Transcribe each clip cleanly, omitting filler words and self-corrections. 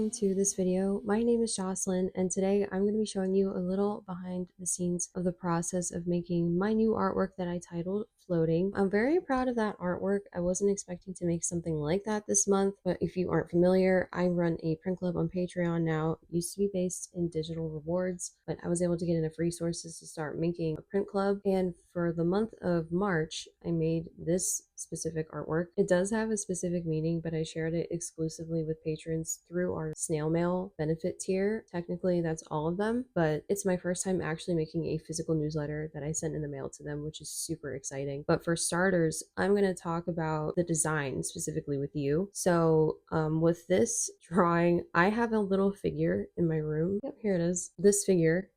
welcome to this video. My name is Jocelyn, and today I'm going to be showing you a little behind the scenes of the process of making my new artwork that I titled Floating. I'm very proud of that artwork. I wasn't expecting to make something like that this month, but if you aren't familiar, I run a print club on Patreon now. It used to be based in digital rewards, but I was able to get enough resources to start making a print club, and for the month of March, I made this specific artwork. It does have a specific meaning, but I shared it exclusively with patrons through our snail mail benefit tier. Technically, that's all of them, but it's my first time actually making a physical newsletter that I sent in the mail to them, which is super exciting. But for starters, I'm going to talk about the design specifically with you. So with this drawing, I have a little figure in my room. Yep, here it is. This figure,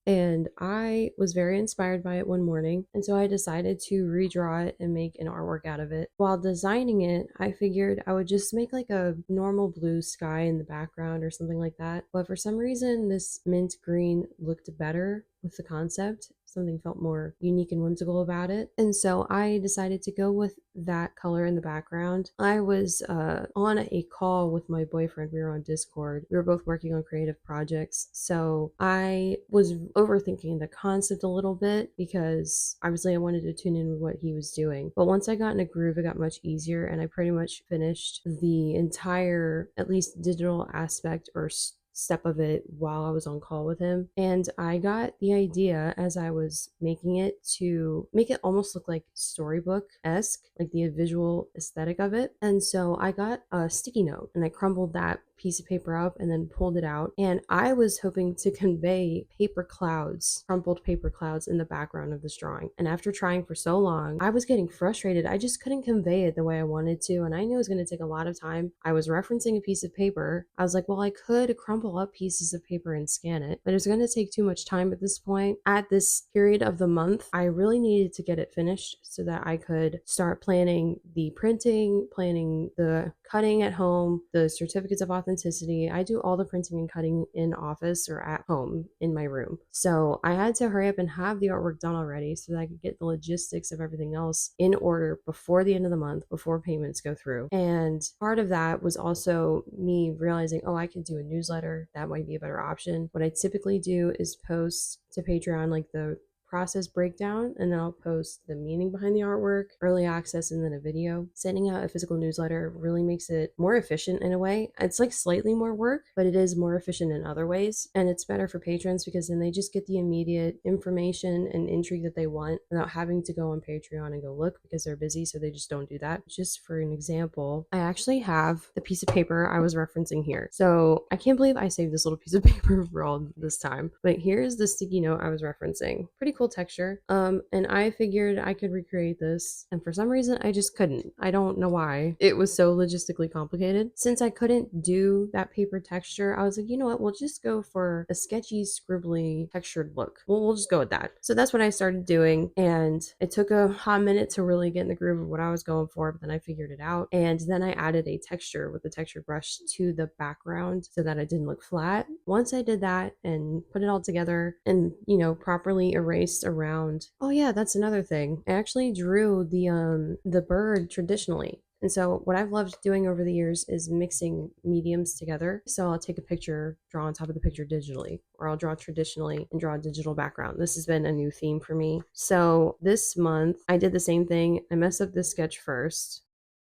and I was very inspired by it one morning, and so I decided to redraw it and make an artwork out of it. While designing it, I figured I would just make like a normal blue sky in the background or something like that, but for some reason this mint green looked better with the concept. Something felt more unique and whimsical about it, and so I decided to go with that color in the background. I was on a call with my boyfriend. We were on Discord. We were both working on creative projects, so I was overthinking the concept a little bit because obviously I wanted to tune in with what he was doing. But once I got in a groove, it got much easier, and I pretty much finished the entire, at least digital aspect or step of it while I was on call with him. And I got the idea as I was making it to make it almost look like storybook-esque, like the visual aesthetic of it. And so I got a sticky note and I crumbled that piece of paper up and then pulled it out, and I was hoping to convey paper clouds, crumpled paper clouds in the background of this drawing. And after trying for so long, I was getting frustrated. I just couldn't convey it the way I wanted to, and I knew it was going to take a lot of time. I was referencing a piece of paper. I was like, well, I could crumple up pieces of paper and scan it, but it's going to take too much time at this point. At this period of the month, I really needed to get it finished so that I could start planning the printing, planning the cutting at home, the certificates of authenticity. I do all the printing and cutting in office or at home in my room. So I had to hurry up and have the artwork done already so that I could get the logistics of everything else in order before the end of the month, before payments go through. And part of that was also me realizing, oh, I could do a newsletter. That might be a better option. What I typically do is post to Patreon like the process breakdown, and then I'll post the meaning behind the artwork, early access, and then a video. Sending out a physical newsletter really makes it more efficient in a way. It's like slightly more work, but it is more efficient in other ways, and it's better for patrons because then they just get the immediate information and intrigue that they want without having to go on Patreon and go look because they're busy, so they just don't do that. Just for an example, I actually have the piece of paper I was referencing here. So I can't believe I saved this little piece of paper for all this time, but here's the sticky note I was referencing. Pretty cool texture. And I figured I could recreate this, and for some reason I just couldn't. I don't know why. It was so logistically complicated. Since I couldn't do that paper texture, I was like, you know what, we'll just go for a sketchy, scribbly, textured look. We'll just go with that. So that's what I started doing, and it took a hot minute to really get in the groove of what I was going for, but then I figured it out. And then I added a texture with the texture brush to the background so that it didn't look flat. Once I did that and put it all together and, properly erased around. Oh yeah, that's another thing. I actually drew the bird traditionally. And so what I've loved doing over the years is mixing mediums together. So I'll take a picture, draw on top of the picture digitally, or I'll draw traditionally and draw a digital background. This has been a new theme for me. So this month I did the same thing. I messed up this sketch first.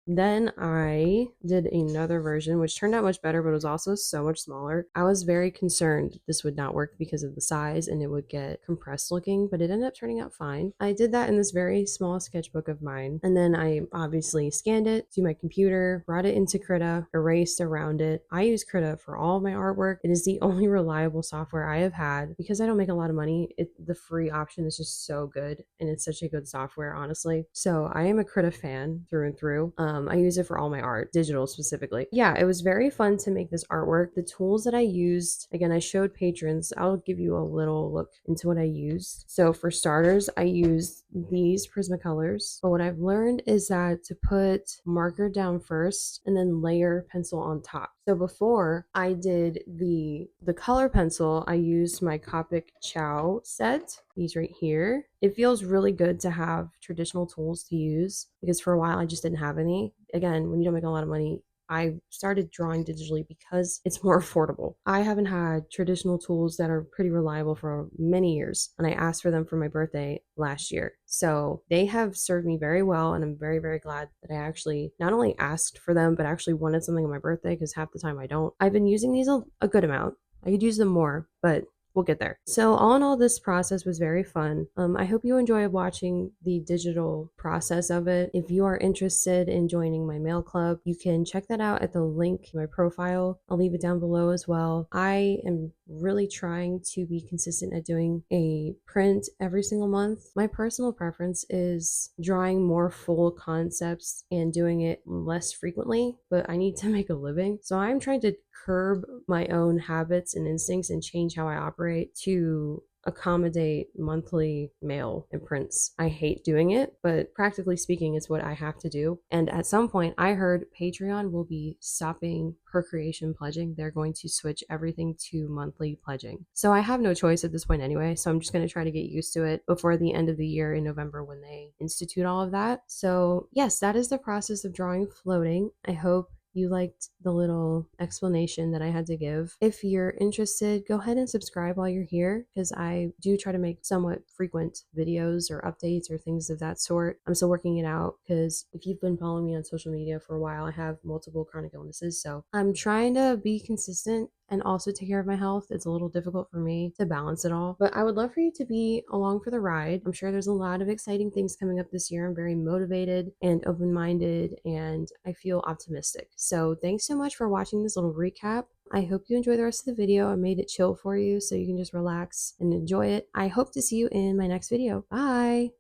Then I did another version, which turned out much better, but was also so much smaller. I was very concerned this would not work because of the size and it would get compressed looking, but it ended up turning out fine. I did that in this very small sketchbook of mine, and then I obviously scanned it to my computer, brought it into Krita, erased around it. I use Krita for all of my artwork. It is the only reliable software I have had because I don't make a lot of money. The free option is just so good, and it's such a good software, honestly. So I am a Krita fan through and through. I use it for all my art, digital specifically. Yeah, it was very fun to make this artwork. The tools that I used, again, I showed patrons. I'll give you a little look into what I used. So for starters, I used these Prismacolors. But what I've learned is that to put marker down first and then layer pencil on top. So before I did the color pencil, I used my Copic Chow set, these right here. It feels really good to have traditional tools to use because for a while I just didn't have any. Again, when you don't make a lot of money, I started drawing digitally because it's more affordable. I haven't had traditional tools that are pretty reliable for many years, and I asked for them for my birthday last year. So they have served me very well, and I'm very, very glad that I actually not only asked for them, but actually wanted something on my birthday because half the time I don't. I've been using these a good amount. I could use them more, but we'll get there. So, all in all, this process was very fun. I hope you enjoy watching the digital process of it. If you are interested in joining my mail club, you can check that out at the link in my profile. I'll leave it down below as well. I am really trying to be consistent at doing a print every single month. My personal preference is drawing more full concepts and doing it less frequently, but I need to make a living. So I'm trying to curb my own habits and instincts and change how I operate to accommodate monthly mail and prints. I hate doing it, but practically speaking, it's what I have to do. And at some point, I heard Patreon will be stopping per creation pledging. They're going to switch everything to monthly pledging. So I have no choice at this point anyway. So I'm just going to try to get used to it before the end of the year in November when they institute all of that. So, yes, that is the process of drawing floating. I hope you liked the little explanation that I had to give. If you're interested, go ahead and subscribe while you're here because I do try to make somewhat frequent videos or updates or things of that sort. I'm still working it out because if you've been following me on social media for a while, I have multiple chronic illnesses. So I'm trying to be consistent and also take care of my health. It's a little difficult for me to balance it all, but I would love for you to be along for the ride. I'm sure there's a lot of exciting things coming up this year. I'm very motivated and open-minded, and I feel optimistic. So thanks so much for watching this little recap. I hope you enjoy the rest of the video. I made it chill for you so you can just relax and enjoy it. I hope to see you in my next video. Bye!